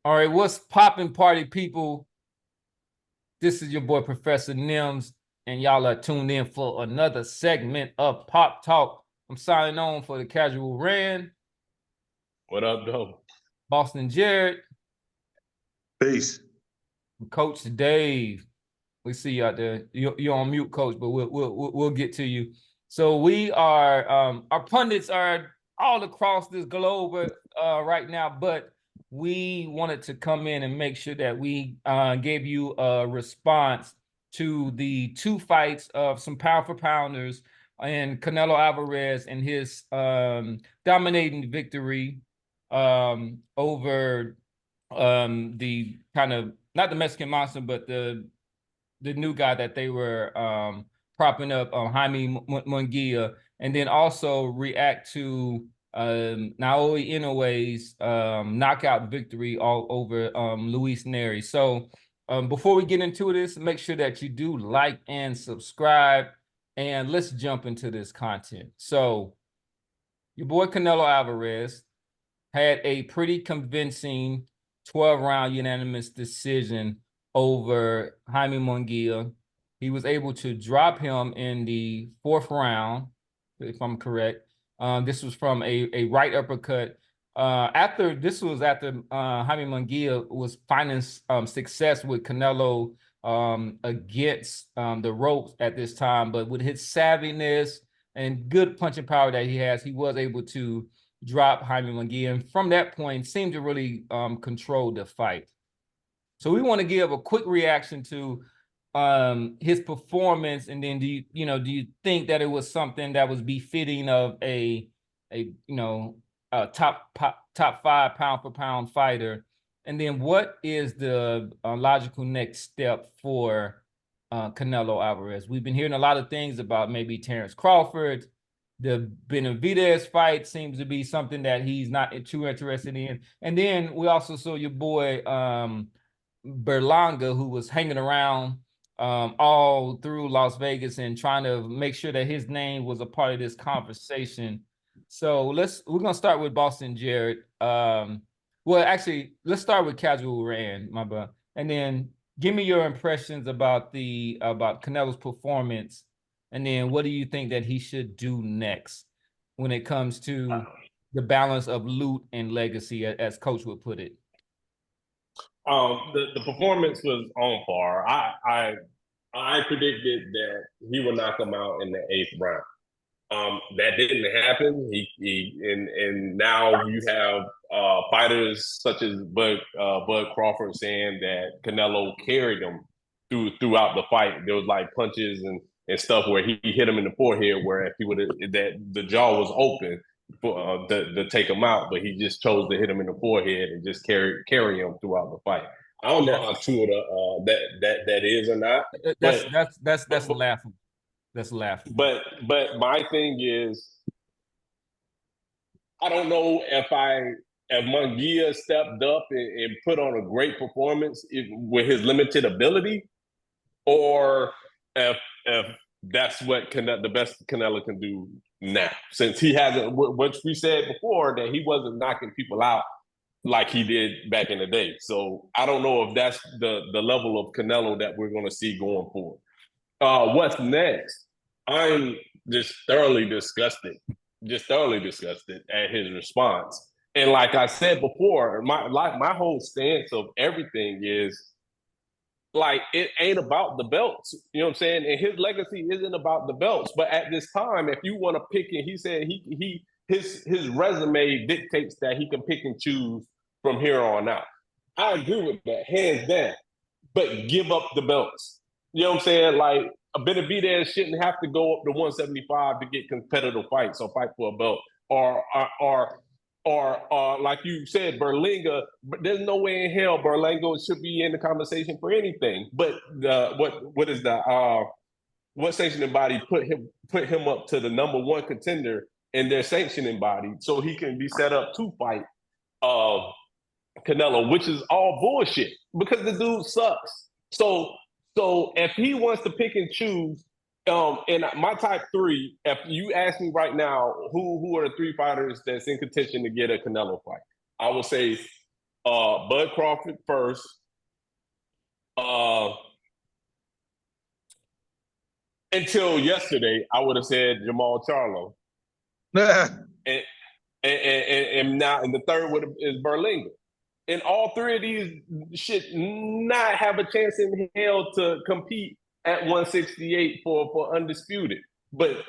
All right, what's poppin', party people? This is your boy Professor Nims, and y'all are tuned in for another segment of Pop Talk. I'm signing on for the Casual Rand, What up, though? Boston Jared, Peace. and Coach Dave. We see you out there. You're on mute, Coach, but we'll get to you. So we are our pundits are all across this globe right now, but we wanted to come in and make sure that we gave you a response to the two fights of some pound for pounders and Canelo Alvarez and his dominating victory over the kind of not the Mexican monster, but the new guy that they were propping up, Jaime Munguia, and then also react to Naoya Inoue's knockout victory all over Luis Neri. So before we get into this, make sure that you do like and subscribe, and let's jump into this content. So your boy Canelo Alvarez had a pretty convincing 12-round unanimous decision over Jaime Munguia. He was able to drop him in the fourth round, if I'm correct. This was from a right uppercut. After Jaime Munguia was finding success with Canelo against the ropes at this time, but with his savviness and good punching power that he has, he was able to drop Jaime Munguia, and from that point seemed to really control the fight. So we want to give a quick reaction to his performance, and then do you think that it was something that was befitting of a top 5 pound for pound fighter? And then what is the logical next step for Canelo Alvarez? We've been hearing a lot of things about maybe Terrence Crawford. The Benavidez fight seems to be something that he's not too interested in. And then we also saw your boy Berlanga, who was hanging around all through Las Vegas and trying to make sure that his name was a part of this conversation. So we're gonna start with Boston Jared. Well, actually, let's start with Casual Rand, my bud, and then give me your impressions about Canelo's performance. And then what do you think that he should do next when it comes to the balance of loot and legacy, as Coach would put it? The performance was on par. I predicted that he would knock him out in the eighth round. That didn't happen. And now you have fighters such as Bud Crawford saying that Canelo carried him throughout the fight. There was like punches and stuff where he hit him in the forehead, where if he would have, that the jaw was open for to take him out, but he just chose to hit him in the forehead and just carry him throughout the fight. I don't know how true that is or not. That's laughable. That's laughable. But my thing is, I don't know if Munguia stepped up and put on a great performance with his limited ability, or if that's what the best Canelo can do now, since he hasn't, which we said before, that he wasn't knocking people out like he did back in the day. So I don't know if that's the level of Canelo that we're going to see going forward. What's next? I'm just thoroughly disgusted at his response. And like I said before, my whole stance of everything is, like, it ain't about the belts. You know what I'm saying? And his legacy isn't about the belts. But at this time, if you want to pick it, he said his resume dictates that he can pick and choose from here on out. I agree with that, hands down. But give up the belts. You know what I'm saying? Like, a Benavidez shouldn't have to go up to 175 to get competitive fights or fight for a belt. Or like you said, Berlanga, there's no way in hell Berlanga should be in the conversation for anything. But what sanctioning body put him up to the number one contender in their sanctioning body, so he can be set up to fight Canelo, which is all bullshit because the dude sucks. So if he wants to pick and choose, in my top three, if you ask me right now, who are the three fighters that's in contention to get a Canelo fight, I would say Bud Crawford first. Until yesterday, I would have said Jamal Charlo. and, and now, and the third is Berlinga. And all three of these should not have a chance in hell to compete at 168 for undisputed. But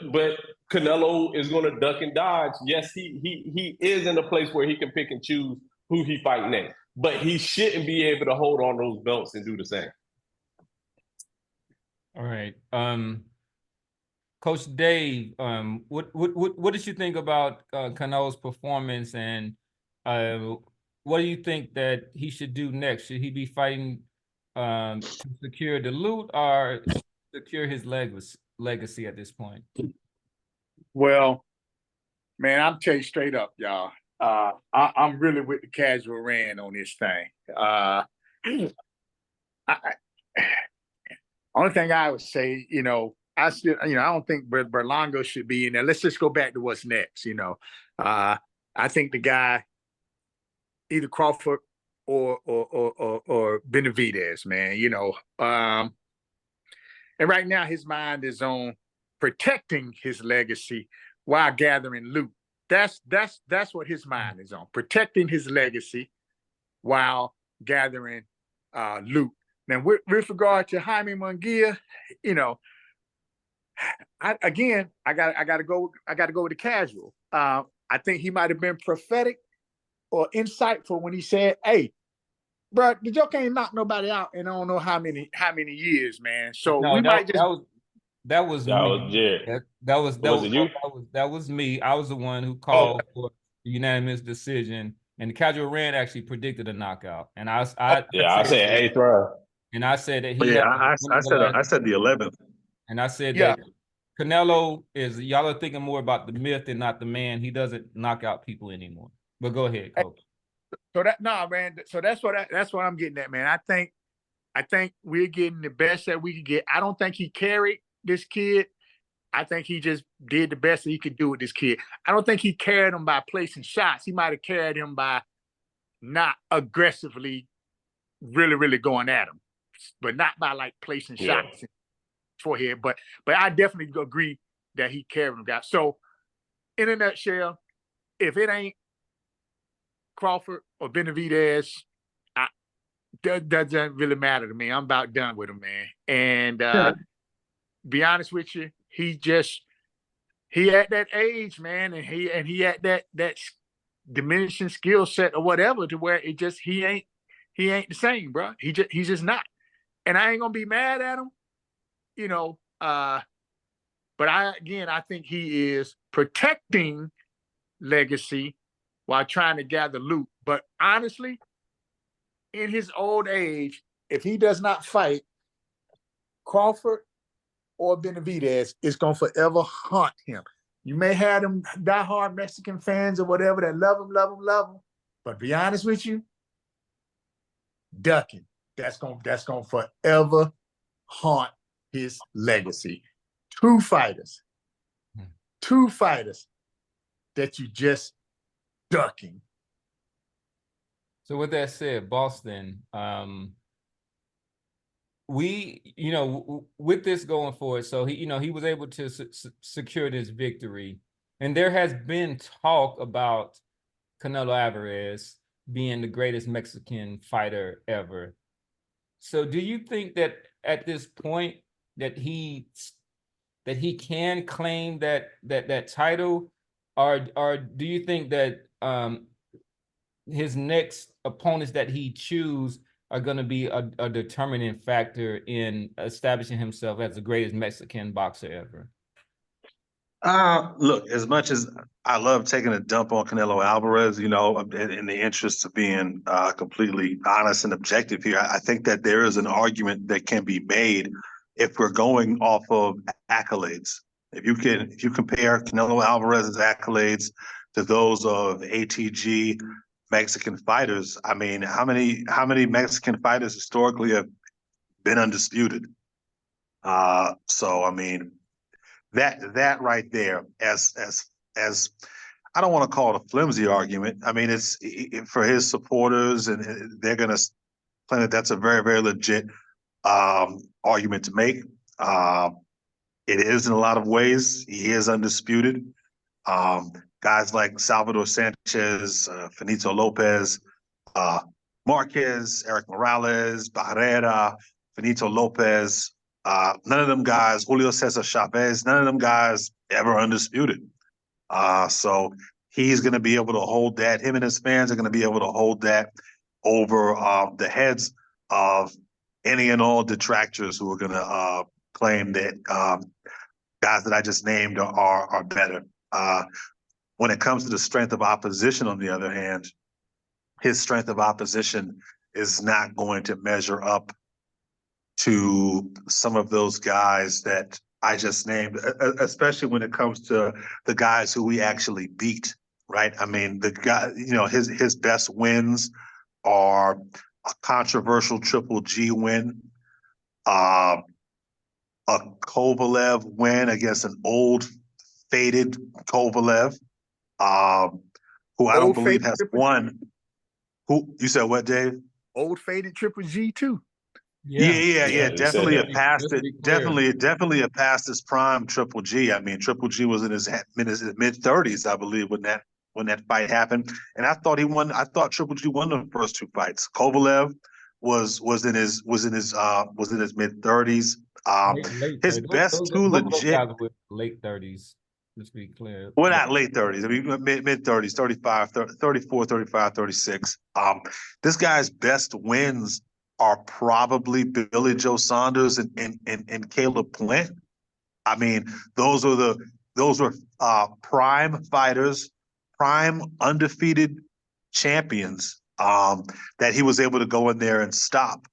Canelo is going to duck and dodge. Yes, he is in a place where he can pick and choose who he fight next. But he shouldn't be able to hold on those belts and do the same. All right. Coach Dave, what did you think about Canelo's performance, and what do you think that he should do next? Should he be fighting to secure the loot or secure his legacy at this point? Well, man, I'm telling you straight up, y'all. I'm really with the casual ran on this thing. Only thing I would say, I still, I don't think Berlanga should be in there. Let's just go back to what's next. I think the guy, either Crawford or Benavidez, man. And right now his mind is on protecting his legacy while gathering loot. That's what his mind is on, protecting his legacy while gathering loot. Now, with regard to Jaime Munguia, I got to go with the casual. I think he might have been prophetic or insightful when he said, "Hey, bro, the joke ain't knock nobody out in I don't know how many years, man." So No, we might just that was me. That was me. I was the one who called for the unanimous decision, and the casual rant actually predicted a knockout. And I said 8th round. And I said that I said the 11th. And I said that Canelo is, y'all are thinking more about the myth and not the man. He doesn't knock out people anymore. But go ahead, Coach. So that's what I'm getting at, man. I think we're getting the best that we could get. I don't think he carried this kid. I think he just did the best that he could do with this kid. I don't think he carried him by placing shots. He might have carried him by not aggressively really, really going at him, but not by like placing shots in forehead. But I definitely agree that he carried him, guys. So in a nutshell, if it ain't Crawford or Benavidez, that doesn't really matter to me. I'm about done with him, man. And be honest with you, he at that age, man, and he at that diminishing skill set or whatever, to where it just he ain't the same, bro. He's just not. And I ain't gonna be mad at him, but I think he is protecting legacy while trying to gather loot. But honestly, in his old age, if he does not fight Crawford or Benavidez, it's gonna forever haunt him. You may have them diehard Mexican fans or whatever that love him. But be honest with you, ducking, that's gonna forever haunt his legacy. Two fighters that you just ducking. So with that said, Boston, with this going forward, so he was able to secure this victory, and there has been talk about Canelo Alvarez being the greatest Mexican fighter ever. So do you think that at this point that he can claim that title, or do you think that his next opponents that he choose are going to be a determining factor in establishing himself as the greatest Mexican boxer ever? Look, as much as I love taking a dump on Canelo Alvarez, in the interest of being completely honest and objective here, I think that there is an argument that can be made if we're going off of accolades. If you compare Canelo Alvarez's accolades to those of ATG Mexican fighters, I mean, how many Mexican fighters historically have been undisputed? So I mean, that right there, as I don't want to call it a flimsy argument. I mean, it's for his supporters, and they're going to claim that that's a very, very legit argument to make. It is in a lot of ways. He is undisputed. Guys like Salvador Sanchez, Finito Lopez, Marquez, Eric Morales, Barrera, Finito Lopez, none of them guys, Julio Cesar Chavez, none of them guys ever undisputed. So he's going to be able to hold that. Him and his fans are going to be able to hold that over the heads of any and all detractors who are going to claim that guys that I just named are better. When it comes to the strength of opposition, on the other hand, his strength of opposition is not going to measure up to some of those guys that I just named, especially when it comes to the guys who we actually beat, right? I mean, the guy, his best wins are a controversial Triple G win, a Kovalev win against an old faded Kovalev, who I don't believe has won. Who you said what, Dave? Old faded Triple G too. Yeah. Definitely a past his prime Triple G. I mean, Triple G was in his mid-30s, I believe, when that fight happened. And I thought he won. I thought Triple G won the first two fights. Kovalev was in his mid-30s. His best two legit late 30s. Let's be clear. Well, not late 30s. I mean, mid-30s, 35, 34, 35, 36. This guy's best wins are probably Billy Joe Saunders and Caleb Plant. I mean, those were prime fighters, prime undefeated champions that he was able to go in there and stop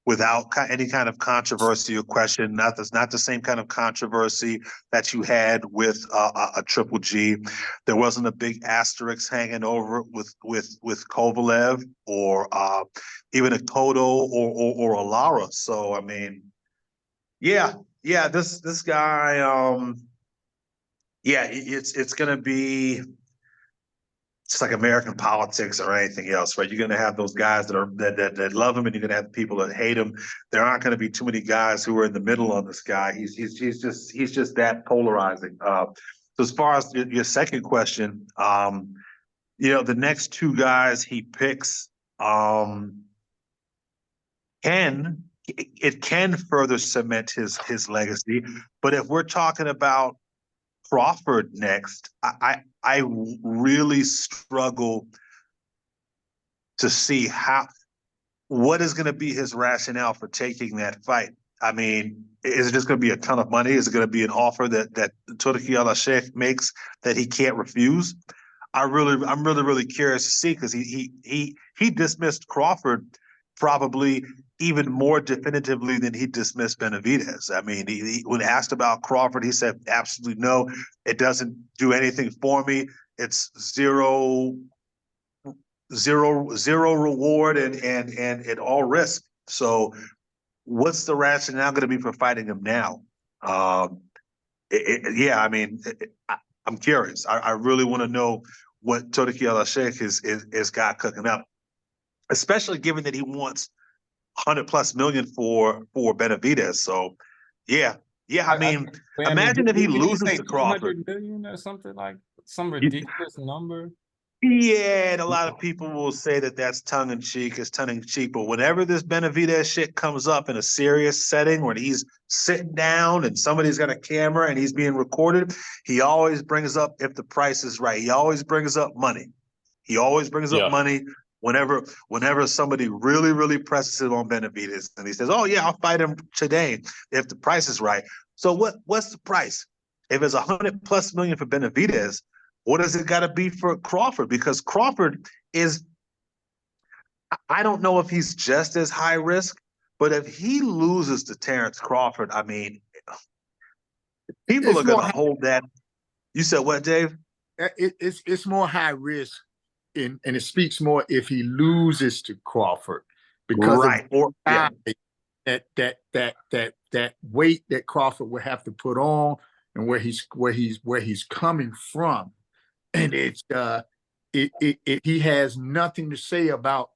without any kind of controversy or question. Not the same kind of controversy that you had with a Triple G. There wasn't a big asterisk hanging over with Kovalev or even a Cotto or a Lara. So I mean, yeah, this guy, it's gonna be. It's like American politics or anything else, right? You're going to have those guys that love him, and you're going to have people that hate him. There aren't going to be too many guys who are in the middle on this guy. He's just that polarizing. So as far as your second question, the next two guys he picks can further cement his legacy. But if we're talking about Crawford next, I really struggle to see what is going to be his rationale for taking that fight. I mean, is it just going to be a ton of money? Is it going to be an offer that Turki Al-Sheikh makes that he can't refuse? I'm really curious to see, because he dismissed Crawford probably even more definitively than he dismissed Benavidez. I mean, when asked about Crawford, he said, absolutely no, it doesn't do anything for me. It's zero reward and at all risk. So what's the rationale going to be for fighting him now? I mean, I'm curious. I really want to know what Turki Al-Sheikh is got cooking up, especially given that he wants $100+ million for Benavidez. So, yeah. I mean, imagine if he loses to Crawford. $200 million or something, like some ridiculous number. Yeah, and a lot of people will say that that's tongue in cheek. It's tongue in cheek, but whenever this Benavidez shit comes up in a serious setting when he's sitting down and somebody's got a camera and he's being recorded, he always brings up if the price is right. He always brings up money. Money whenever somebody really, really presses it on Benavidez, and he says, "Oh yeah, I'll fight him today if the price is right." So what's the price? If it's $100+ million for Benavidez, what does it got to be for Crawford? Because Crawford is, I don't know if he's just as high risk, but if he loses to Terrence Crawford, I mean, people are going to hold that. You said what, Dave? It's more high risk, and it speaks more if he loses to Crawford, because that weight that Crawford would have to put on, and where he's coming from. and he has nothing to say about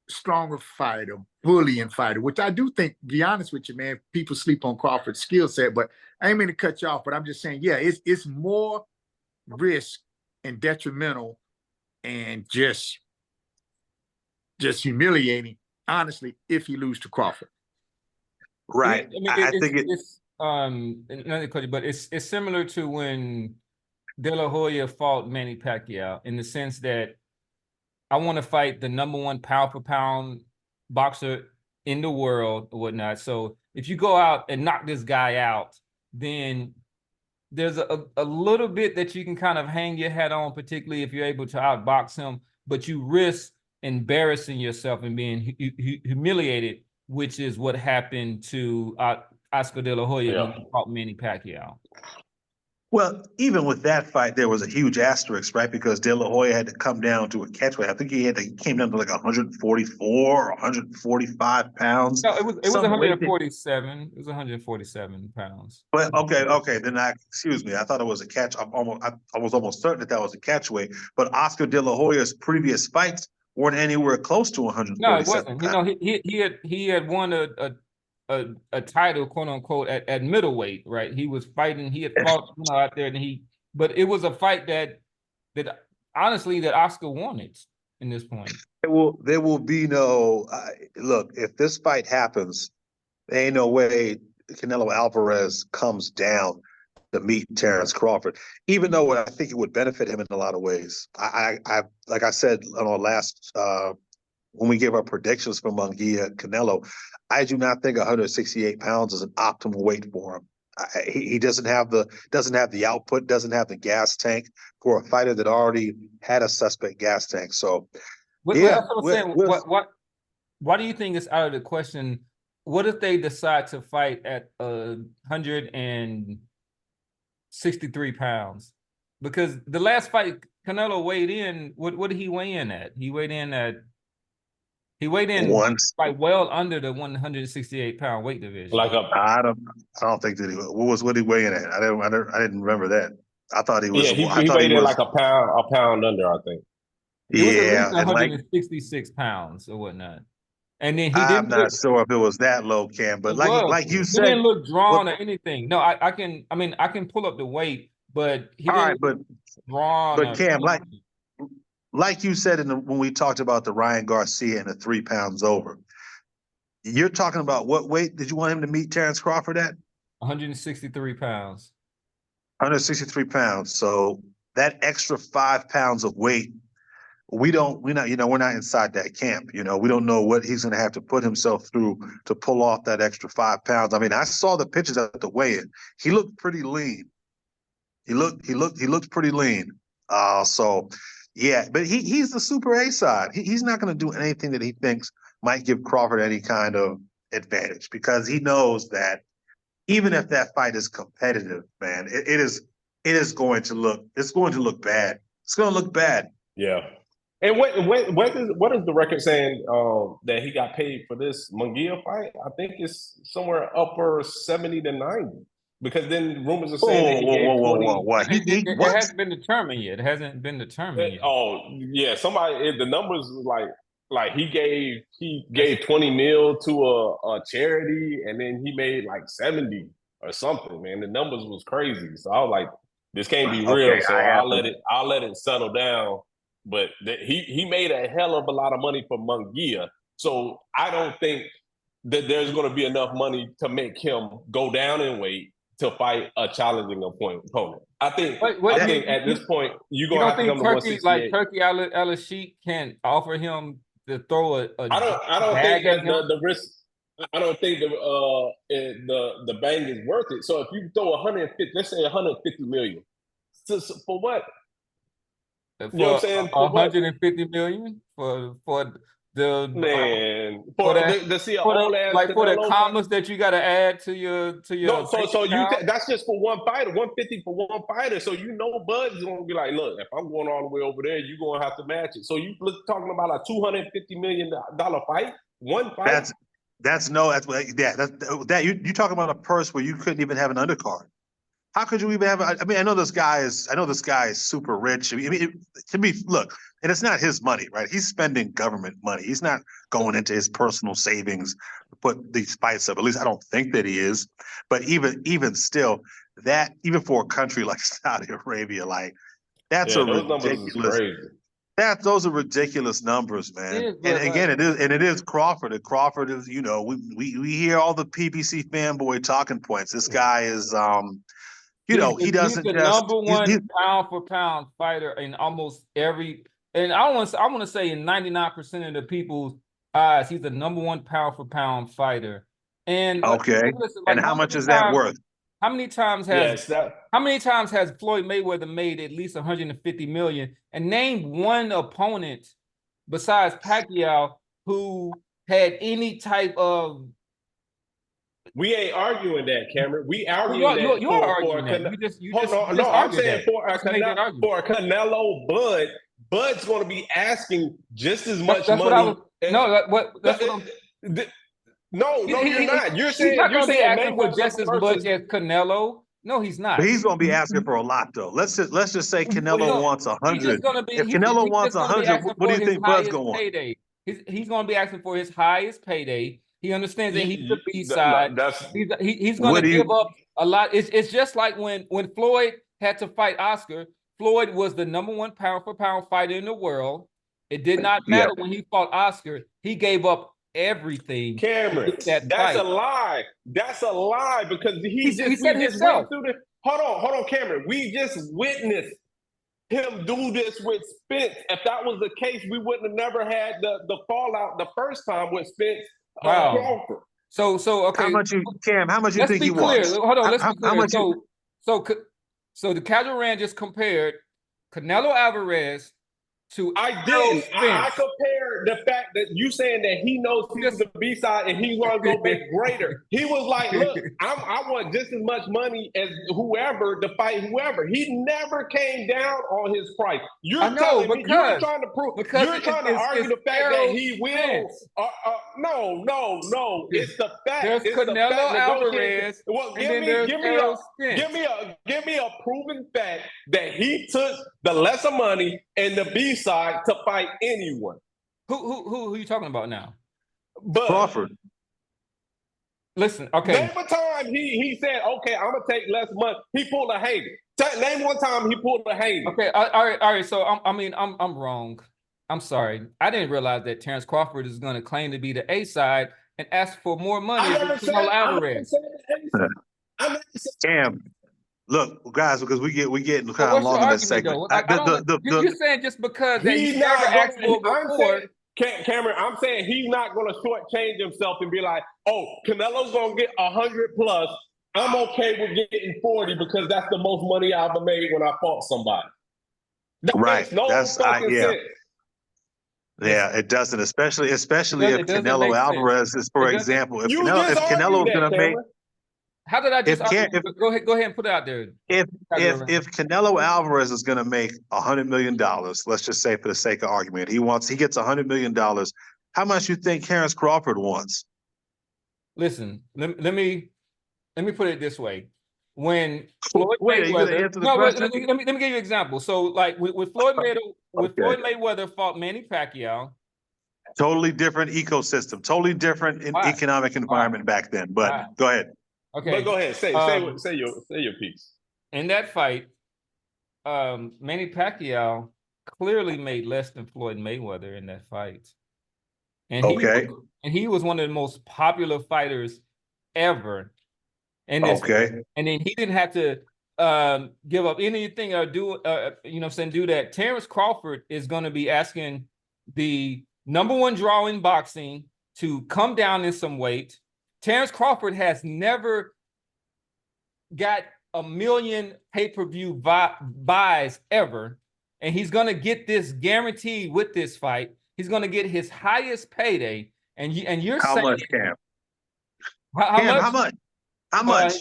stronger fighter, bullying fighter, which I do think, to be honest with you, man, people sleep on Crawford's skill set, but I ain't mean to cut you off, but I'm just saying, yeah, it's more risk and detrimental and just humiliating, honestly, if he lose to Crawford. Right. I mean, I think it's another question, but it's similar to when De La Hoya fought Manny Pacquiao, in the sense that I want to fight the #1 pound for pound boxer in the world or whatnot. So if you go out and knock this guy out, then there's a little bit that you can kind of hang your hat on, particularly if you're able to outbox him, but you risk embarrassing yourself and being humiliated, which is what happened to Oscar De La Hoya when he fought Manny Pacquiao. Well, even with that fight, there was a huge asterisk, right? Because De La Hoya had to come down to a catchweight. I think he came down to like 144 or 145 pounds. No, it was 147. It was 147 pounds. But okay. Then excuse me. I thought it was a catch. I was almost certain that was a catchweight. But Oscar De La Hoya's previous fights weren't anywhere close to 147 No, it wasn't. pounds. You know, he had won a title, quote unquote, at middleweight, right? He was fighting, he had fought, out there, and but it was a fight that honestly that Oscar wanted in this point. There will be no look. If this fight happens, there ain't no way Canelo Alvarez comes down to meet Terrence Crawford. Even though I think it would benefit him in a lot of ways. I like I said on our last when we gave our predictions for Munguia Canelo, I do not think 168 pounds is an optimal weight for him. He doesn't have the output, doesn't have the gas tank for a fighter that already had a suspect gas tank. So, yeah, that's what I'm saying. Why do you think it's out of the question? What if they decide to fight at 163 pounds? Because the last fight, Canelo weighed in. What did he weigh in at? He weighed in once, like well under the 168-pound weight division. I don't think that what did he weigh in at? I didn't remember that. I thought he was. Yeah, he weighed in like a pound under, I think. It was at least 166 pounds or whatnot. And then I'm not sure if it was that low, Cam, but like you said, he didn't look drawn or anything. No, I can pull up the weight, but he didn't look drawn. But Cam, like you said when we talked about the Ryan Garcia and the 3 pounds over, you're talking about what weight did you want him to meet Terrence Crawford at? 163 pounds. 163 pounds. So that extra 5 pounds of weight, we're not inside that camp. We don't know what he's going to have to put himself through to pull off that extra 5 pounds. I mean, I saw the pictures at the weigh-in. He looked pretty lean. He looked pretty lean. So yeah, but he's the Super A side. He's not going to do anything that he thinks might give Crawford any kind of advantage, because he knows that even if that fight is competitive, man, it is going to look bad. It's going to look bad. Yeah. And what is the record saying that he got paid for this Munguia fight? I think it's somewhere upper 70 to 90. Because then rumors are saying it hasn't been determined yet. It hasn't been determined yet. Oh yeah, the numbers like he gave 20 mil to a charity, and then he made like 70 or something. Man, the numbers was crazy. So I was like, this can't be real. Okay, so I'll let it settle down. But he made a hell of a lot of money for Munguia. So I don't think that there's going to be enough money to make him go down in weight to fight a challenging opponent. I think at this point you're going to have to come to 168. Like Turkey Al-Sheikh can offer him to throw a I don't think the risk. I don't think the bang is worth it. So if you throw 150, let's say 150 million, for what? You know what I'm saying? 150 million for the man for the commas that you got to add to your no. So that's just for one fighter, 150 for one fighter. So Bud's gonna be like, look, if I'm going all the way over there, you're gonna have to match it. So you talking about a $250 million fight, one fight. You're talking about a purse where you couldn't even have an undercard. How could you even have? I mean, I know this guy is super rich. I mean, to me, look, and it's not his money, right? He's spending government money. He's not going into his personal savings to put these fights up. At least I don't think that he is. But even still, that even for a country like Saudi Arabia, like that's a those numbers is ridiculous. crazy. Those are ridiculous numbers, man. It is, And but again, it is Crawford. And Crawford is, we hear all the PBC fanboy talking points. This guy is he he's doesn't the just number one pound for pound fighter in almost every, and I want to say in 99% of the people's eyes, he's the number one pound for pound fighter. And okay. listen, And how much is that worth? How many times has Floyd Mayweather made at least 150 million? And name one opponent besides Pacquiao who had any type of. We ain't arguing that, Cameron. We arguing that. You are arguing that. I'm saying for a Canelo Bud's going to be asking just as much money. No, you're not. You're saying asking for just as much as Canelo. No, he's not. But he's going to be asking for a lot, though. Let's just say Canelo wants 100. If Canelo wants 100, what do you think Bud's going to want? He's going to be asking for his highest payday. He understands that he's the B-side. He's going to give up a lot. It's just like when Floyd had to fight Oscar. Floyd was the number one pound for pound fighter in the world. It did not matter when he fought Oscar. He gave up everything. Cameron, that's a lie. That's a lie because he said himself. Hold on, Cameron. We just witnessed him do this with Spence. If that was the case, we wouldn't have never had the fallout the first time with Spence. Crawford. So okay. How much you think he wants? Hold on, let's be clear. So the Casual Rand just compared Canelo Alvarez to I compared the fact that you saying that he knows he's the B-side and he's going to go make greater. He was like, look, I want just as much money as whoever to fight whoever. He never came down on his price. You're trying to prove, you're trying to argue the fact that he will. No. It's the fact. There's Canelo Alvarez. Well, give me a proven fact that he took the lesser money and the B-side to fight anyone. Who are you talking about now? But Crawford. Listen, okay. Name a time he said, okay, I'm gonna take less money. He pulled a Hager. Name one time he pulled a Hager. Okay, all right. So I'm wrong. I'm sorry. I didn't realize that Terrence Crawford is going to claim to be the A side and ask for more money than Canelo Alvarez. Damn. Look, guys, because we getting kind of long in this segment. You're saying just because he's never asked for before. Cameron, I'm saying he's not going to shortchange himself and be like, "Oh, Canelo's going to get 100 plus. I'm okay with getting 40 because that's the most money I ever made when I fought somebody." That makes no fucking sense. Yeah, it doesn't, especially if Canelo Alvarez is, for example, if Canelo's going to make. How did I just go ahead and put it out there? If Canelo Alvarez is going to make $100 million, let's just say for the sake of argument, he gets $100 million. How much you think Terrence Crawford wants? Listen, let me put it this way: when Floyd Mayweather, let me give you an example. So, like with Floyd Mayweather fought Manny Pacquiao. Totally different ecosystem, totally different economic environment back then. But go ahead. Okay, but go ahead. Say your piece. In that fight, Manny Pacquiao clearly made less than Floyd Mayweather in that fight, and he was one of the most popular fighters ever. And then he didn't have to give up anything or do that. Terrence Crawford is going to be asking the number one draw in boxing to come down in some weight. Terrence Crawford has never got 1 million pay-per-view buys ever, and he's going to get this guaranteed with this fight. He's going to get his highest payday, and you're how saying much, Cam? How much?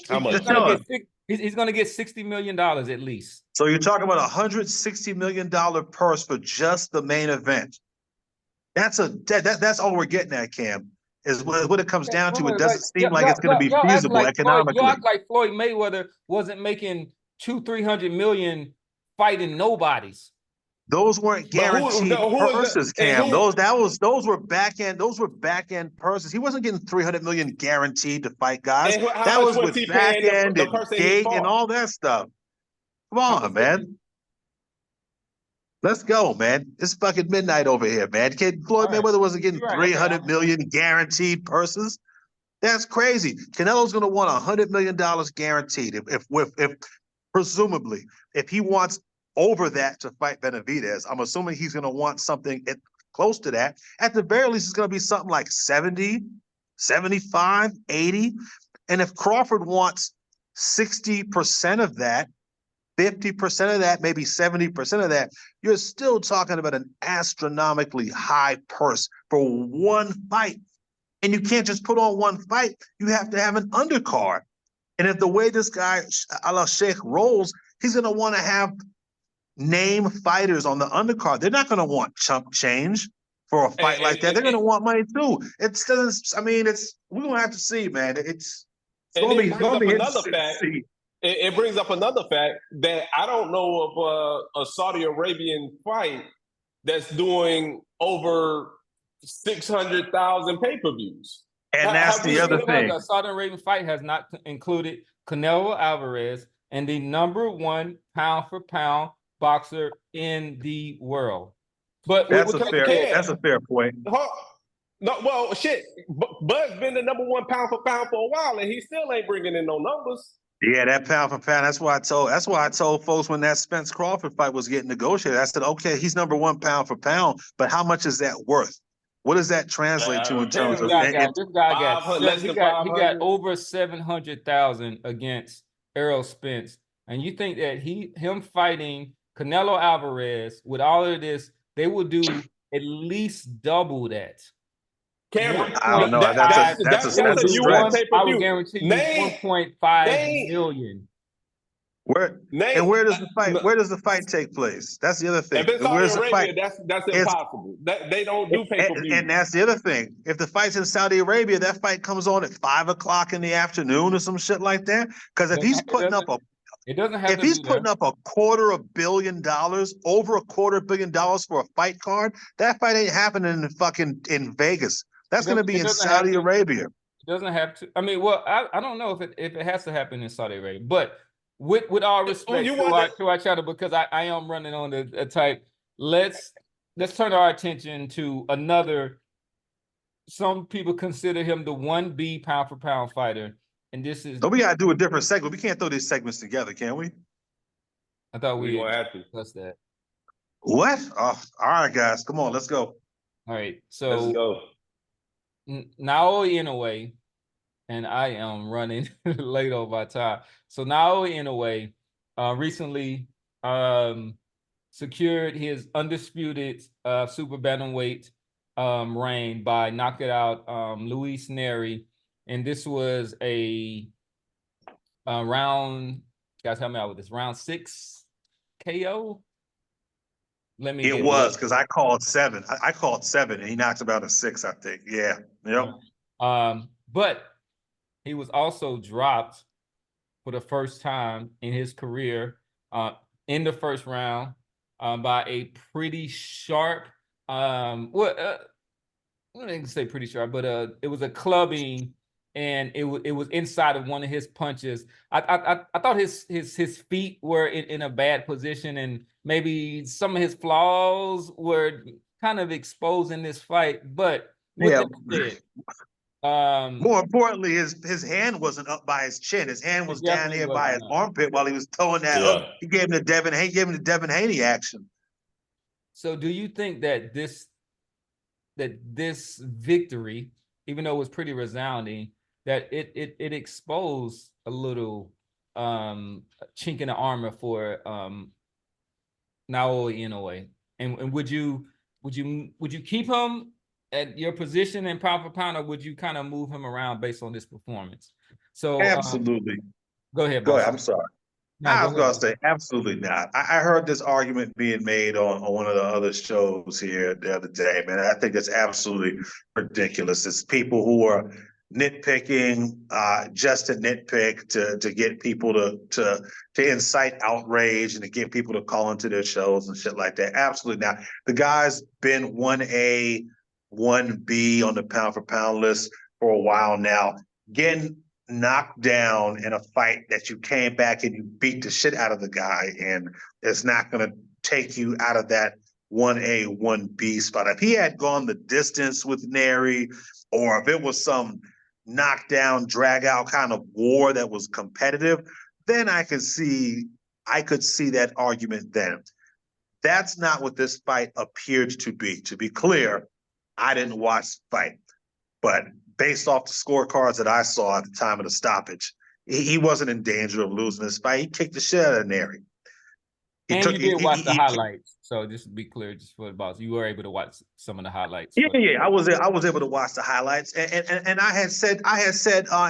He's going to get $60 million at least. So you're talking about $160 million purse for just the main event. That's all we're getting at, Cam. is what it comes down to. It Like, doesn't seem like it's going to be y'all act feasible like y'all economically. act like Floyd Mayweather wasn't making 200-300 million fighting nobodies. Those weren't guaranteed purses, Cam. Those were back end purses. He wasn't getting 300 million guaranteed to fight guys. That was with back end and gate and all that stuff. Come on, man. Let's go, man. It's fucking midnight over here, man. Floyd Mayweather wasn't getting 300 million guaranteed purses. That's crazy. Canelo's going to want $100 million guaranteed. If presumably, if he wants over that to fight Benavidez, I'm assuming he's going to want something close to that. At the very least, it's going to be something like 70, 75, 80. And if Crawford wants 60% of that, 50% of that, maybe 70% of that, you're still talking about an astronomically high purse for one fight. And you can't just put on one fight. You have to have an undercard. And if the way this guy, a la Sheikh, rolls, he's going to want to have name fighters on the undercard. They're not going to want chump change for a fight like that. They're going to want money too. We're going to have to see, man. It's going to be another fact. It brings up another fact that I don't know of a Saudi Arabian fight that's doing over 600,000 pay-per-views. And that's the other thing. A Saudi Arabian fight has not included Canelo Alvarez and the #1 pound-for-pound boxer in the world. But that's a fair point. No, well, shit. Bud's been the #1 pound-for-pound for a while, and he still ain't bringing in no numbers. Yeah, that pound for pound. That's why I told folks when that Spence Crawford fight was getting negotiated. I said, okay, he's #1 pound for pound, but how much is that worth? What does that translate to in terms of? This guy got over 700,000 against Errol Spence, and you think that him fighting Canelo Alvarez with all of this, they will do at least double that. Cameron, I don't know. That's a stretch. I would guarantee you 1.5 million. Where does the fight take place? That's the other thing. If it's Saudi Arabia, that's impossible. They don't do pay-per-view. And that's the other thing. If the fight's in Saudi Arabia, that fight comes on at 5 o'clock in the afternoon or some shit like that. Because if he's putting up if he's putting up $250 million, over $250 million for a fight card, that fight ain't happening in Vegas. That's going to be in Saudi Arabia. It doesn't have to. I mean, well, I don't know if it has to happen in Saudi Arabia, but with all respect to our channel, because I am running on the type. Let's turn our attention to another. Some people consider him the 1B pound for pound fighter, and this is. So we gotta do a different segment. We can't throw these segments together, can we? I thought we had to discuss that. What? Oh, all right, guys, come on, let's go. All right, so let's go. Naoya Inoue, and I am running late on my time. So Naoya Inoue recently secured his undisputed super bantamweight reign by knocking out Luis Neri, and this was a round. Guys, help me out with this. Round 6 KO. It was because I called 7. I called 7, and he knocks about a 6, I think. Yeah. Yep. But he was also dropped for the first time in his career in the first round by a pretty sharp. I didn't say pretty sharp, but it was a clubbing, and it was inside of one of his punches. I thought his feet were in a bad position, and maybe some of his flaws were kind of exposed in this fight. But with that said, more importantly, his hand wasn't up by his chin. His hand was down here by his armpit while he was throwing that up. He gave him the Devin Haney action. So, do you think that this victory, even though it was pretty resounding, that it exposed a little chink in the armor for Naoya Inoue? And would you keep him at your position in pound for pound, or would you kind of move him around based on this performance? So absolutely. Go ahead. Go ahead. I'm sorry. No, I go was gonna ahead. say absolutely not. I heard this argument being made on one of the other shows here the other day, man. I think it's absolutely ridiculous. It's people who are nitpicking, just to nitpick to get people to incite outrage and to get people to call into their shows and shit like that. Absolutely not. The guy's been 1A, 1B on the pound for pound list for a while now. Getting knocked down in a fight that you came back and you beat the shit out of the guy, and it's not going to take you out of that 1A, 1B spot. If he had gone the distance with Neri, or if it was some knockdown, drag out kind of war that was competitive, then I could see that argument then. That's not what this fight appeared to be. To be clear, I didn't watch the fight, but based off the scorecards that I saw at the time of the stoppage, he wasn't in danger of losing this fight. He kicked the shit out of Neri. And you did watch the highlights, so just to be clear, just for the boss, you were able to watch some of the highlights. Yeah. I was able to watch the highlights, and I had said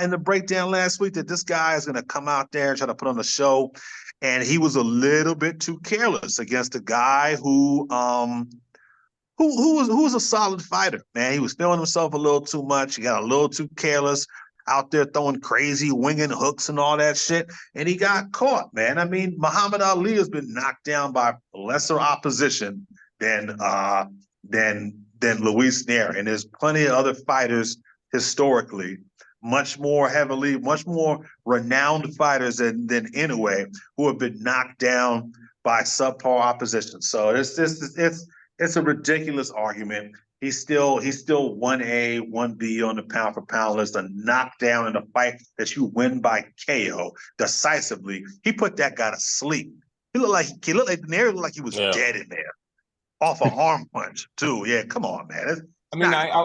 in the breakdown last week that this guy is going to come out there and try to put on a show, and he was a little bit too careless against a guy who was a solid fighter, man. He was feeling himself a little too much. He got a little too careless out there throwing crazy winging hooks and all that shit, and he got caught, man. I mean, Muhammad Ali has been knocked down by lesser opposition than Luis Neri, and there's plenty of other fighters historically, much more renowned fighters than Inoue, who have been knocked down by subpar opposition. So it's a ridiculous argument. He's still 1A, 1B on the pound for pound list, a knockdown in a fight that you win by KO decisively. He put that guy to sleep. Neri looked like he was dead in there. Off an arm punch, too. Yeah, come on, man. I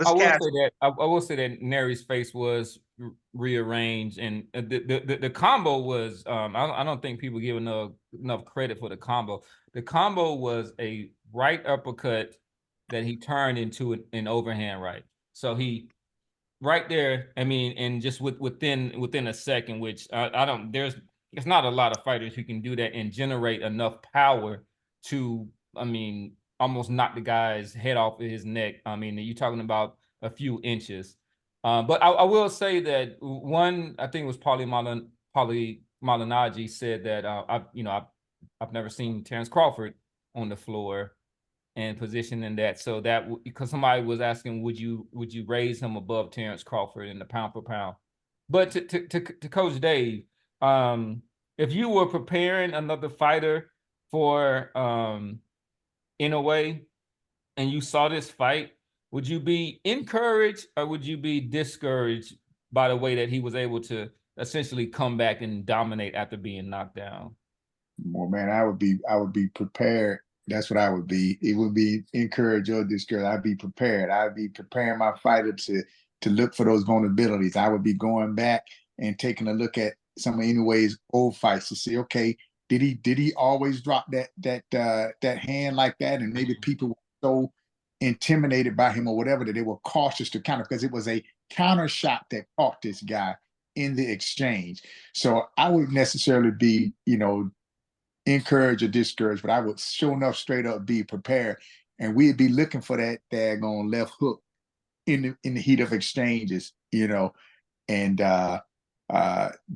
will say that Neri's face was rearranged, and the combo was I don't think people give enough credit for the combo. The combo was a right uppercut that he turned into an overhand right. So he right there, I mean, and just within a second, which I don't it's not a lot of fighters who can do that and generate enough power to, I mean, almost knock the guy's head off of his neck. I mean, you're talking about a few inches. But I will say that I think it was Paulie Malignaggi said that I've never seen Terrence Crawford on the floor and position in that. So that because somebody was asking, would you raise him above Terrence Crawford in the pound for pound? But to Coach Dave, if you were preparing another fighter for Inoue and you saw this fight, would you be encouraged or would you be discouraged by the way that he was able to essentially come back and dominate after being knocked down? Well, man, I would be prepared. That's what I would be. It would be encouraged or discouraged. I'd be prepared. I'd be preparing my fighter to look for those vulnerabilities. I would be going back and taking a look at some of Inoue's old fights to see, okay, did he always drop that hand like that? And maybe people were so intimidated by him or whatever that they were cautious to counter, because it was a counter shot that caught this guy in the exchange. So I wouldn't necessarily be, encouraged or discouraged, but I would sure enough straight up be prepared, and we'd be looking for that daggone left hook in the heat of exchanges, and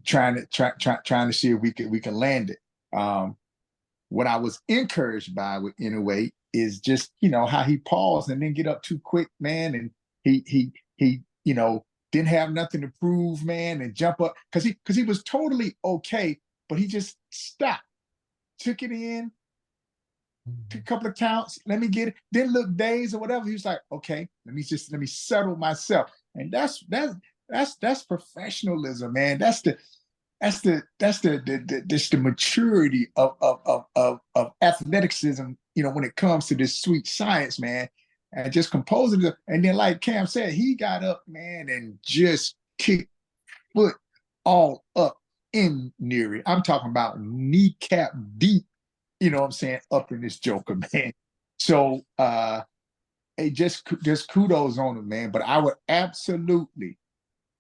trying to see if we can land it. What I was encouraged by with Inoue is just how he paused and then get up too quick, man, and he didn't have nothing to prove, man, and jump up because he was totally okay, but he just stopped. Took it in, took a couple of counts, let me get it, didn't look dazed or whatever. He was like, okay, let me settle myself. And that's professionalism, man. That's the maturity of athleticism, when it comes to this sweet science, man. And just composing it. And then, like Cam said, he got up, man, and just kicked foot all up in Neri. I'm talking about kneecap deep, up in this joker, man. So just kudos on him, man. But I would absolutely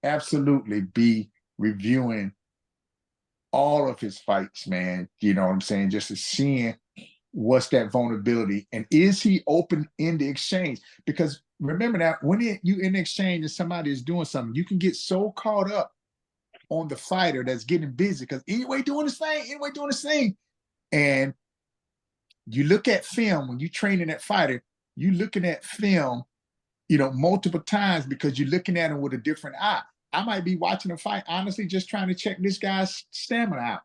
be reviewing all of his fights, man. You know what I'm saying? Just to seeing what's that vulnerability, and is he open in the exchange? Because remember that when you in the exchange and somebody is doing something, you can get so caught up on the fighter that's getting busy because anyway doing the same. And you look at film when you training that fighter, you looking at film, you know, multiple times because you're looking at him with a different eye. I might be watching a fight, honestly, just trying to check this guy's stamina out.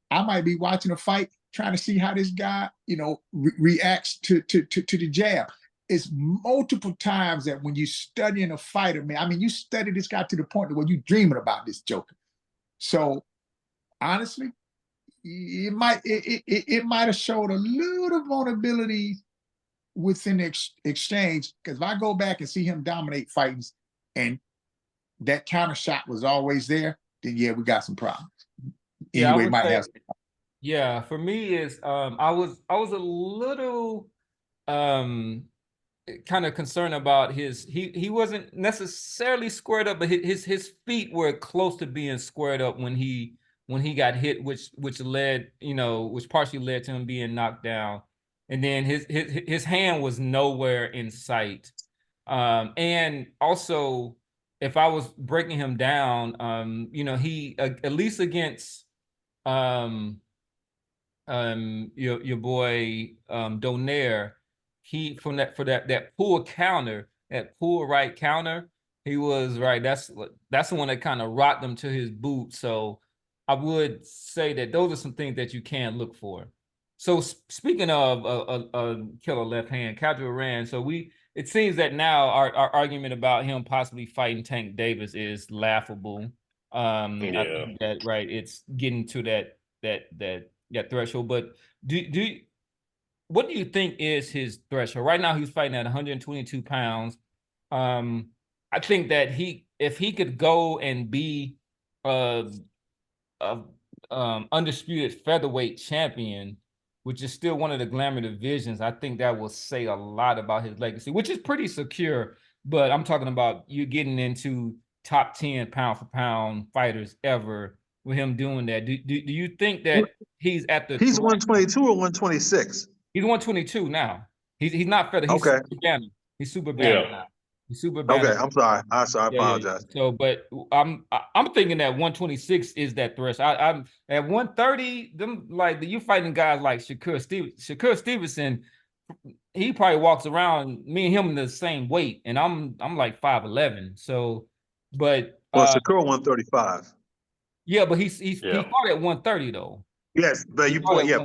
I might be watching a fight, trying to see how this guy, you know, reacts to the jab. It's multiple times that when you're studying a fighter, man, I mean, you study this guy to the point where you're dreaming about this joker. So honestly, it might have showed a little vulnerability within the exchange, because if I go back and see him dominate fights and that counter shot was always there, then yeah, we got some problems. Yeah, Anyway, might have. Yeah, for me is I was a little kind of concerned about he wasn't necessarily squared up, but his feet were close to being squared up when he got hit, which led, you know, which partially led to him being knocked down. And then his hand was nowhere in sight. And also, if I was breaking him down, you know, he at least against your boy Donaire, he for that pull counter, that pull right counter, he was right. That's the one that kind of rocked him to his boot. So I would say that those are some things that you can look for. So speaking of a killer left hand, Cadro Rand. So it seems that now our argument about him possibly fighting Tank Davis is laughable. I think that right, it's getting to that threshold. But what do you think is his threshold? Right now, he's fighting at 122 pounds. I think that if he could go and be a undisputed featherweight champion, which is still one of the glamour divisions, I think that will say a lot about his legacy, which is pretty secure. But I'm talking about you getting into top 10 pound for pound fighters ever with him doing that. Do you think that he's at the? He's 122 or 126? He's 122 now. He's not feather. He's okay. super banner. He's super banner now. He's super banner. Okay, I'm sorry. I apologize. Yeah. So, but I'm thinking that 126 is that threshold. I'm at 130. Them like you fighting guys like Shakur Stevenson. He probably walks around me and him in the same weight, and I'm like 5'11". So, but Shakur 135. Yeah, but he fought at 130 though. Yes, but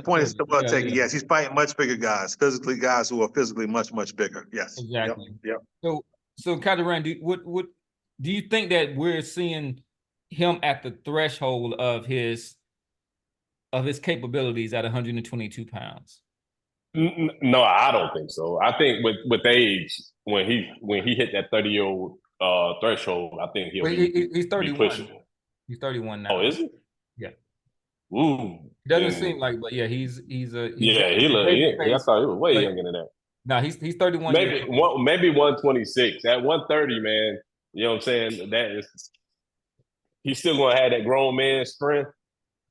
point is well taken. Yes, he's fighting much bigger guys, guys who are physically much bigger. Yes, exactly. Yep. So Cadran, do you think that we're seeing him at the threshold of his capabilities at 122 pounds? No, I don't think so. I think with age, when he hit that 30-year-old threshold, I think he's 31. Be pushing. He's 31 now. Oh, is he? Yeah. Ooh. It doesn't seem like, but yeah, he's I thought he was way younger than that. No, he's 31. Maybe 126. At 130, man, you know what I'm saying? He's still gonna have that grown man strength,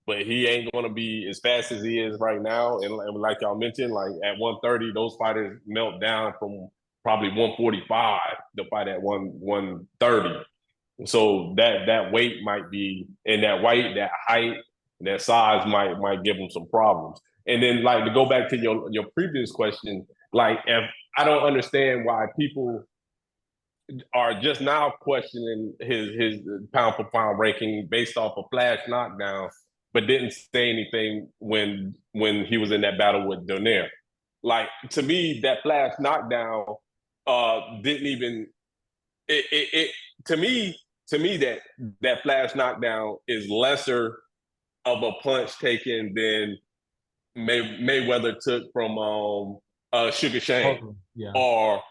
but he ain't gonna be as fast as he is right now. And like y'all mentioned, like at 130, those fighters melt down from probably 145 to fight at 130. So that weight might be, and that height, that size might give them some problems. And then, like, to go back to your previous question, like, if I don't understand why people are just now questioning his pound for pound ranking based off a flash knockdown, but didn't say anything when he was in that battle with Donaire. Like, to me, that flash knockdown didn't even to me that flash knockdown is lesser of a punch taken than Mayweather took from Sugar Shane, or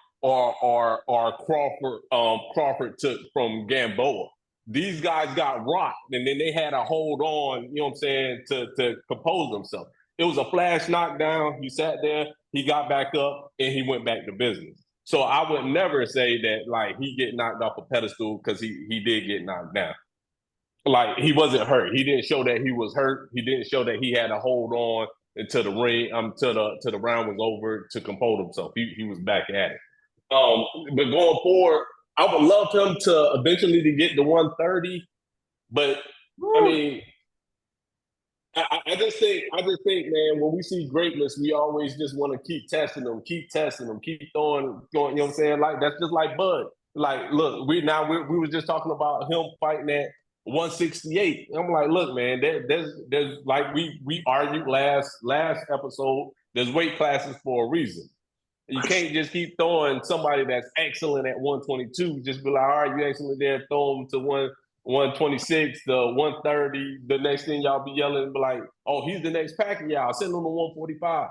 Crawford took from Gamboa. These guys got rocked, and then they had to hold on, you know what I'm saying, to compose themselves. It was a flash knockdown. He sat there, he got back up, and he went back to business. So I would never say that, like, he get knocked off a pedestal because he did get knocked down. like he wasn't hurt. He didn't show that he was hurt. He didn't show that he had to hold on until the ring, till the round was over to compose himself. He was back at it. But going forward, I would love him to eventually to get to 130. But I mean, I just think, man, when we see greatness, we always just want to keep testing them, keep throwing. You know what I'm saying? Like that's just like Bud. Like, look, we were just talking about him fighting at 168. I'm like, look, man, there's like we argued last episode. There's weight classes for a reason. You can't just keep throwing somebody that's excellent at 122. Just be like, all right, you excellent there, throw them to 126, the 130. The next thing y'all be yelling, be like, oh, he's the next Pacquiao. Send him to 145.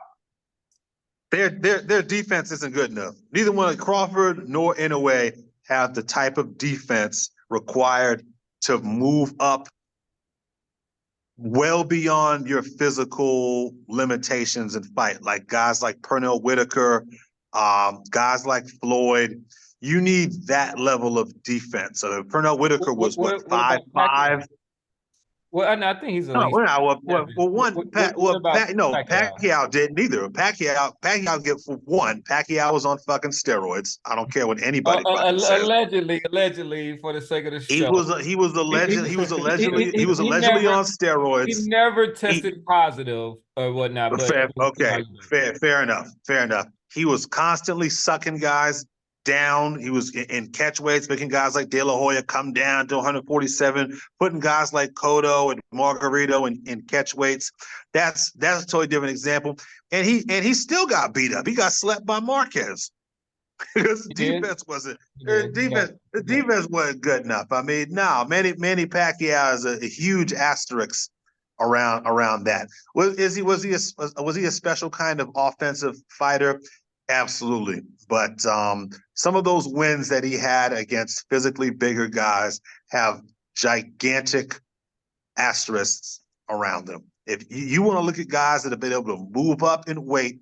Their defense isn't good enough. Neither one of Crawford nor Inoue have the type of defense required to move up well beyond your physical limitations and fight. Like guys like Pernell Whitaker, guys like Floyd. You need that level of defense. So Pernell Whitaker was what 5'5". Well, I think he's at least. Pacquiao didn't either. Pacquiao get for one. Pacquiao was on fucking steroids. I don't care what anybody fucking says. Allegedly, for the sake of the show, he was allegedly on steroids. He never tested positive or whatnot. But fair enough. He was constantly sucking guys down. He was in catch weights, making guys like De La Hoya come down to 147, putting guys like Cotto and Margarito in catch weights. That's a totally different example. And he still got beat up. He got slept by Marquez. Because defense wasn't good enough. I mean, no, Manny Pacquiao is a huge asterisk around that. Was he a special kind of offensive fighter? Absolutely. But some of those wins that he had against physically bigger guys have gigantic asterisks around them. If you want to look at guys that have been able to move up in weight,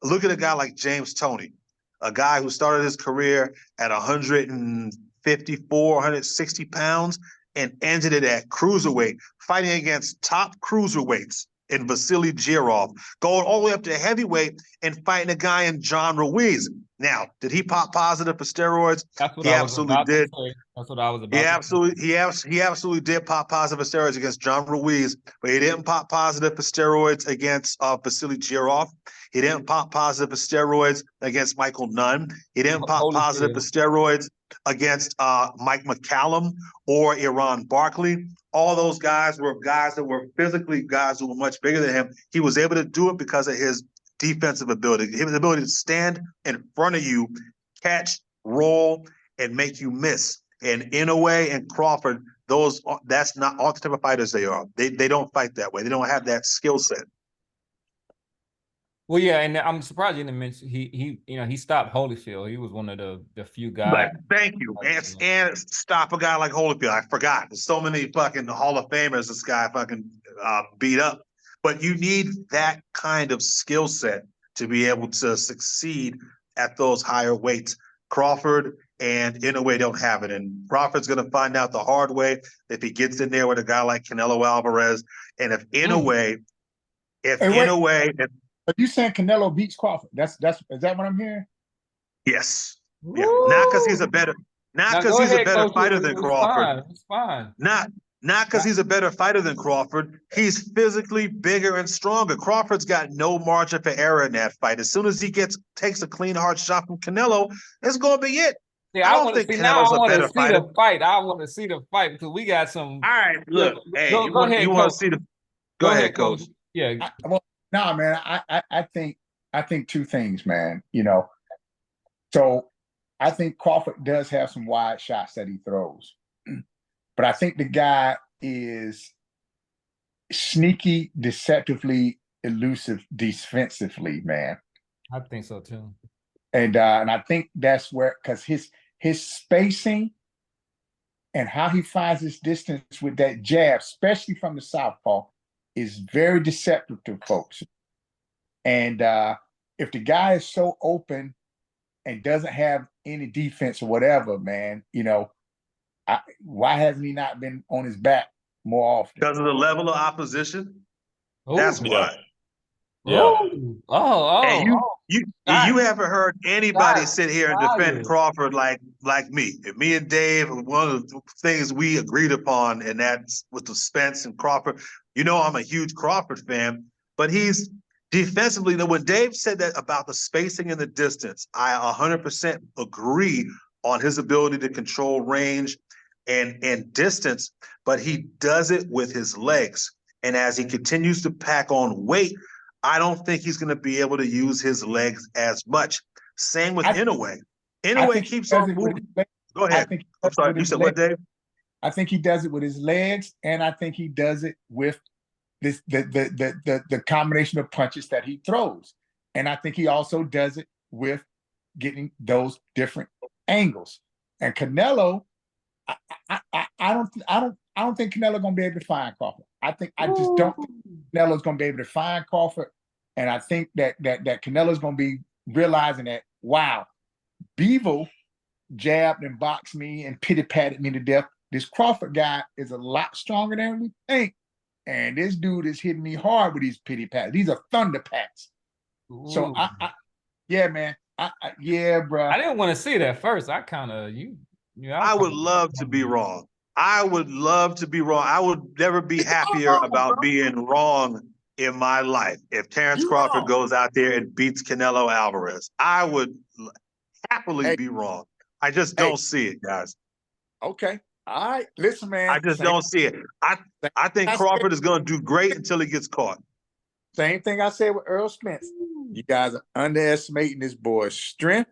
look at a guy like James Toney, a guy who started his career at 154, 160 pounds and ended it at cruiserweight, fighting against top cruiserweights in Vasily Girov, going all the way up to heavyweight and fighting a guy in John Ruiz. Now, did he pop positive for steroids? He absolutely did. That's what I was about to say. He absolutely did pop positive for steroids against John Ruiz, but he didn't pop positive for steroids against Vasily Girov. He didn't pop positive for steroids against Michael Nunn. He didn't pop positive for steroids against Mike McCallum or Iran Barkley. All those guys were guys that were physically guys who were much bigger than him. He was able to do it because of his defensive ability, his ability to stand in front of you, catch, roll, and make you miss. And Inoue and Crawford, that's not all the type of fighters they are. They don't fight that way. They don't have that skill set. Well, yeah, and I'm surprised you didn't mention he stopped Holyfield. He was one of the few guys. But thank you, and stop a guy like Holyfield. I forgot. There's so many fucking Hall of Famers this guy fucking beat up. But you need that kind of skill set to be able to succeed at those higher weights. Crawford and Inoue don't have it, and Crawford's going to find out the hard way if he gets in there with a guy like Canelo Alvarez, and if Inoue, Are you saying Canelo beats Crawford? Is that what I'm hearing? Yes. Yeah. Not because he's a better fighter than Crawford. It's fine. Not because he's a better fighter than Crawford. He's physically bigger and stronger. Crawford's got no margin for error in that fight. As soon as he takes a clean, hard shot from Canelo, it's going to be it. Yeah, I don't think Canelo's a better fighter. I want to see the fight because we got some. All right, look. You want to see the? Go ahead, Coach. Yeah. Man. I think two things, man. So I think Crawford does have some wide shots that he throws, but I think the guy is sneaky, deceptively elusive defensively, man. I think so too. And I think that's where, because his spacing and how he finds his distance with that jab, especially from the southpaw, is very deceptive to folks. And if the guy is so open and doesn't have any defense or whatever, man, why hasn't he not been on his back more often. Because of the level of opposition. Ooh. That's why. Yeah. Ooh. Oh, And oh, you God. haven't heard anybody God, sit here and fire. defend Crawford like me. And me and Dave, one of the things we agreed upon, and that's with the Spence and Crawford. You know, I'm a huge Crawford fan, but he's defensively. When Dave said that about the spacing and the distance, I 100% agree on his ability to control range and distance, but he does it with his legs. And as he continues to pack on weight, I don't think he's going to be able to use his legs as much. Same with Inoue. Inoue keeps on moving. Go ahead. I'm sorry. You said what, Dave? I think he does it with his legs, and I think he does it with this the combination of punches that he throws. And I think he also does it with getting those different angles. And Canelo, I don't think Canelo's gonna be able to find Crawford. I just don't think Canelo's gonna be able to find Crawford. And I think that Canelo's gonna be realizing that, wow, Bevo jabbed and boxed me and pity-patted me to death. This Crawford guy is a lot stronger than we think. And this dude is hitting me hard with these pity pats. These are thunder pats. Ooh. So yeah, man. Yeah, bro. I didn't want to see that first. I kind of I would love to be wrong. I would love to be wrong. I would never be happier about being wrong in my life. If Terrence Crawford goes out there and beats Canelo Alvarez, I would happily be wrong. I just don't see it, guys. Okay. All right. Listen, man. I just don't see it. I think Crawford is going to do great until he gets caught. Same thing I said with Earl Spence. You guys are underestimating this boy's strength.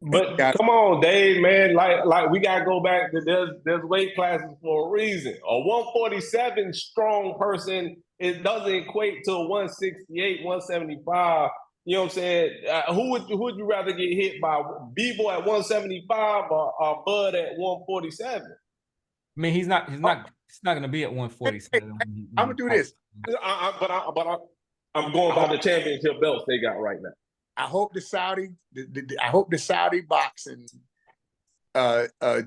But come on, Dave, man. Like we gotta go back to there's weight classes for a reason. A 147 strong person, it doesn't equate to a 168, 175. You know what I'm saying? Who would you rather get hit by? B-boy at 175 or Bud at 147? I mean, he's not going to be at 147. I'm gonna do this. I'm going by the championship belts they got right now. I hope the Saudi boxing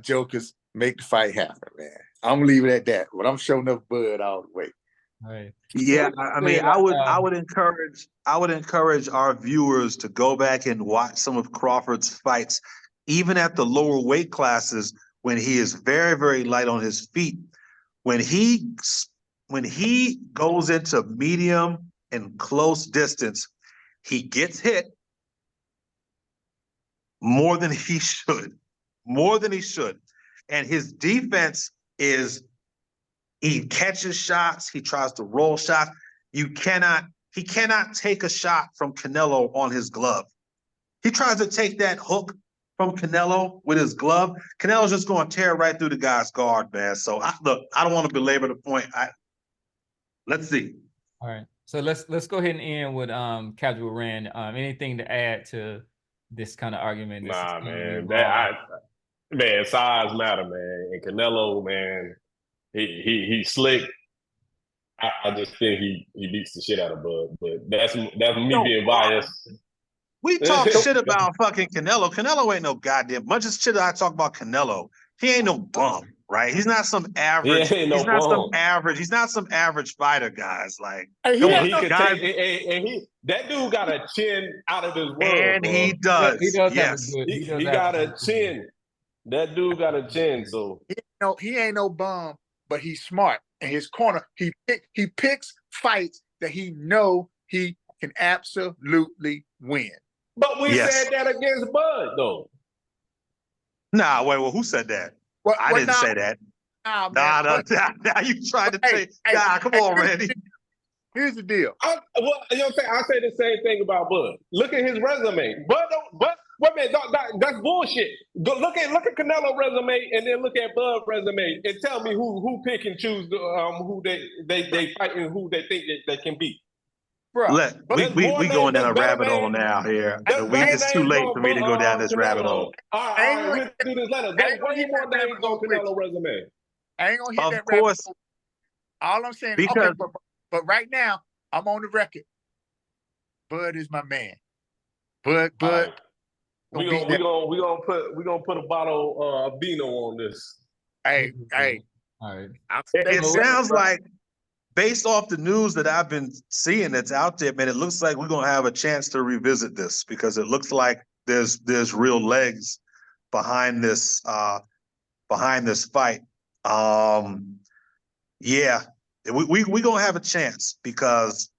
jokers make the fight happen, man. I'm gonna leave it at that. But I'm showing up Bud all the way. Right. Yeah, I mean, I would encourage our viewers to go back and watch some of Crawford's fights, even at the lower weight classes when he is very, very light on his feet. When he goes into medium and close distance, he gets hit more than he should. And his defense is he catches shots, he tries to roll shots. He cannot take a shot from Canelo on his glove. He tries to take that hook from Canelo with his glove. Canelo's just going to tear right through the guy's guard, man. So I don't want to belabor the point. Let's see. All right. So let's go ahead and end with Casual Rand. Anything to add to this kind of argument? Nah, man. Man, size matter, man. And Canelo, man, he's slick. I just think he beats the shit out of Bud. But that's me being biased. We talk shit about fucking Canelo. Canelo ain't no goddamn much as shit I talk about Canelo. He ain't no bum, right? He's not some average. He's not some average fighter, guys. Like, that dude got a chin out of this world. And bro. He does. He does. Yes. He got a chin. That dude got a chin. So he ain't no bum, but he's smart. In his corner, he picks fights that he know he can absolutely win. But we said that against Bud, though. Nah, wait, well, who said that? I didn't say that. Now you tried to say, come on, Randy. Here's the deal. You know what I'm saying? I say the same thing about Bud. Look at his resume. Wait a minute, that's bullshit. Look at Canelo's resume and then look at Bud's resume and tell me who pick and choose who they fight and who they think they can beat. Bro, we going down a rabbit hole now here. It's too late for me to go down this rabbit hole. All right, we'll do this later. What he more names on Canelo's resume? I ain't gonna hit that rabbit hole. All I'm saying is, but right now I'm on the record. Bud is my man. Bud. Right. We gonna put a bottle of Vino on this. Hey, All right. It sounds like, based off the news that I've been seeing that's out there, man, it looks like we're gonna have a chance to revisit this because it looks like there's real legs behind this fight. Yeah, we gonna have a chance because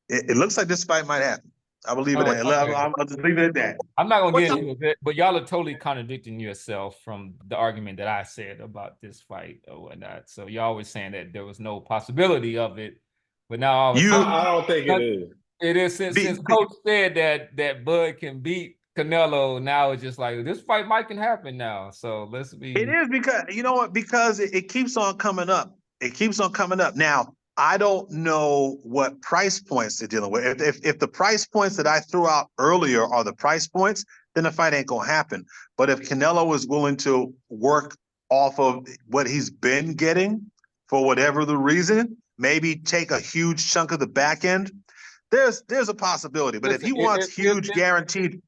it looks like this fight might happen. I will leave it at I'll just leave it at that. I'm not gonna get into it, but y'all are totally contradicting yourself from the argument that I said about this fight or whatnot. So y'all always saying that there was no possibility of it, but now all of a sudden, I don't think it is. It is since Coach said that Bud can beat Canelo. Now it's just like this fight might can happen now. So let's be. It is because you know what? Because it keeps on coming up. It keeps on coming up. Now I don't know what price points they're dealing with. If the price points that I threw out earlier are the price points, then the fight ain't gonna happen. But if Canelo is willing to work off of what he's been getting for whatever the reason, maybe take a huge chunk of the back end, there's a possibility. But if he wants guaranteed,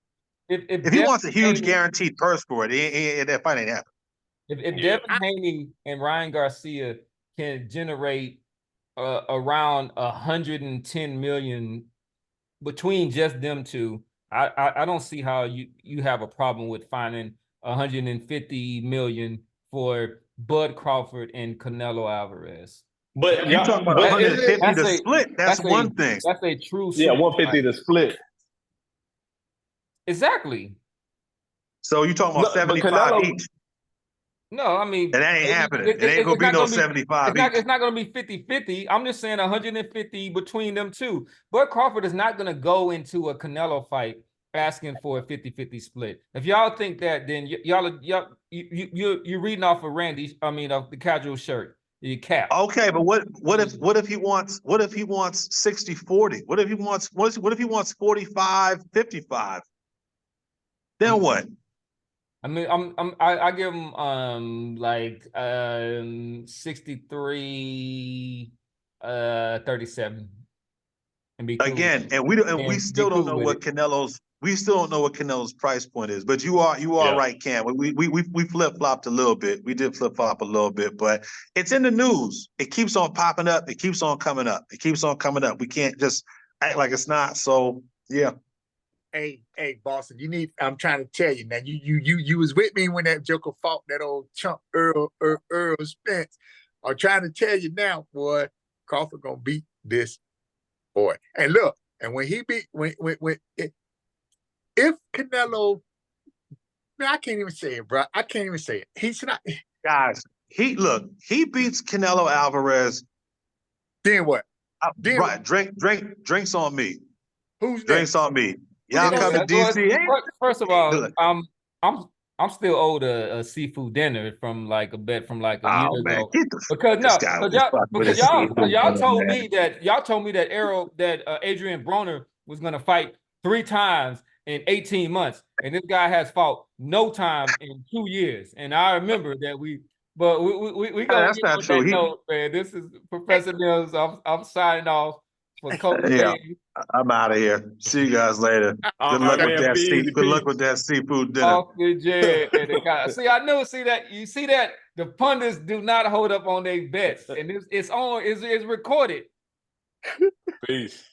if he wants a huge guaranteed purse for it, that fight ain't happening. If Devin Haney and Ryan Garcia can generate around 110 million between just them two, I don't see how you have a problem with finding 150 million for Bud Crawford and Canelo Alvarez. But you talking about 150 to split? That's one thing. That's a true. 150 to split. Exactly. So you talking about 75 each? No, I mean, that ain't happening. It ain't gonna be no 75 each. It's not gonna be 50-50. I'm just saying 150 between them two. Bud Crawford is not gonna go into a Canelo fight asking for a 50-50 split. If y'all think that, then you're reading off of of the casual shirt. You cap. Okay, but what if he wants 60-40? What if he wants 45-55? Then what? I mean, I give him 63-37 and be cool. Again, and we still don't know what Canelo's price point is. But you are right, Cam. We flip-flopped a little bit. We did flip-flop a little bit, but it's in the news. It keeps on popping up. It keeps on coming up. It keeps on coming up. We can't just act like it's not. So yeah. Hey, Boston, I'm trying to tell you now. You was with me when that Joker fought that old chump Earl Spence. I'm trying to tell you now, boy, Crawford gonna beat this boy. And look, and when he beat if Canelo, man, I can't even say it, bro. I can't even say it. He's not. Guys, he beats Canelo Alvarez. Then what? Right, drinks on me. Who's drinks on me? Y'all come to DC. First of all, I'm still owed a seafood dinner from like a year ago. Because y'all told me that Adrian Broner was gonna fight 3 times in 18 months, and this guy has fought no time in 2 years. And I remember that we gonna that's not true. Note, man. This is Professor Mills. I'm signing off for Coach. Yeah. I'm out of here. See you guys later. Good luck with that seafood dinner. See, I know. See that? You see that? The pundits do not hold up on their bets, and it's recorded. Peace.